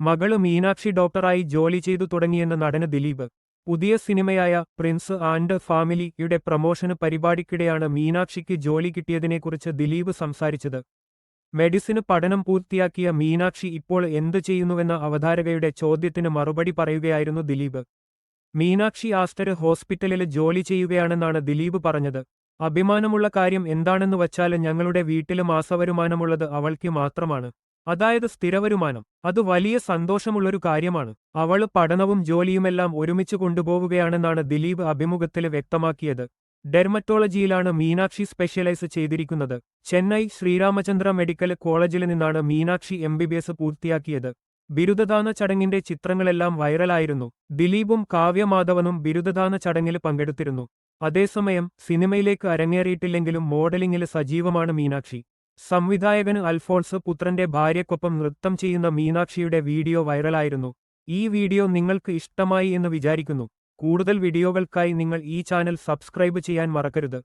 മകള് മീനാക്ഷി ഡോക്ടറായി ജോലി ചെയ്തു തുടങ്ങിയെന്ന് നടന് ദിലീപ്. പുതിയ സിനിമയായ പ്രിൻസ് ആൻഡ് ഫാമിലിയുടെ പ്രമോഷന് പരിപാടിക്കിടെയാണ് മീനാക്ഷിക്ക് ജോലി കിട്ടിയതിനെക്കുറിച്ച് ദിലീപ് സംസാരിച്ചത്. മെഡിസിന് പഠനം പൂർത്തിയാക്കിയ മീനാക്ഷി ഇപ്പോൾ എന്ത് ചെയ്യുന്നുവെന്ന അവതാരകയുടെ ചോദ്യത്തിന് മറുപടി പറയുകയായിരുന്നു ദിലീപ്. മീനാക്ഷി ആസ്റ്റർ ഹോസ്പിറ്റലില് ജോലി ചെയ്യുകയാണെന്നാണ് ദിലീപ് പറഞ്ഞത്. അഭിമാനമുള്ള കാര്യം എന്താണെന്ന് വച്ചാല് ഞങ്ങളുടെ വീട്ടില് മാസവരുമാനമുള്ളത് അവൾക്ക് മാത്രമാണ്. അതായത് സ്ഥിരവരുമാനം. അത് വലിയ സന്തോഷമുള്ളൊരു കാര്യമാണ്. അവള് പഠനവും ജോലിയുമെല്ലാം ഒരുമിച്ച് കൊണ്ടുപോവുകയാണെന്നാണ് ദിലീപ് അഭിമുഖത്തില് വ്യക്തമാക്കിയത്. ഡെർമറ്റോളജിയിലാണ് മീനാക്ഷി സ്പെഷ്യലൈസ് ചെയ്തിരിക്കുന്നത്. ചെന്നൈ ശ്രീരാമചന്ദ്ര മെഡിക്കൽ കോളേജില് നിന്നാണ് മീനാക്ഷി MBBS പൂർത്തിയാക്കിയത്. ബിരുദദാന ചടങ്ങിന്റെ ചിത്രങ്ങളെല്ലാം വൈറലായിരുന്നു. ദിലീപും കാവ്യ മാധവനും ബിരുദദാന ചടങ്ങില് പങ്കെടുത്തിരുന്നു. അതേസമയം സിനിമയിലേക്ക് അരങ്ങേറിയിട്ടില്ലെങ്കിലും മോഡലിംഗില് സജീവമാണ് മീനാക്ഷി. സംവിധായകന് അൽഫോൺസ് പുത്രന്റെ ഭാര്യയ്ക്കൊപ്പം നൃത്തം ചെയ്യുന്ന മീനാക്ഷിയുടെ വീഡിയോ വൈറലായിരുന്നു. ഈ വീഡിയോ നിങ്ങൾക്ക് ഇഷ്ടമായി എന്ന് വിചാരിക്കുന്നു. കൂടുതൽ വീഡിയോകൾക്കായി നിങ്ങൾ ഈ ചാനൽ സബ്സ്ക്രൈബ് ചെയ്യാൻ മറക്കരുത്.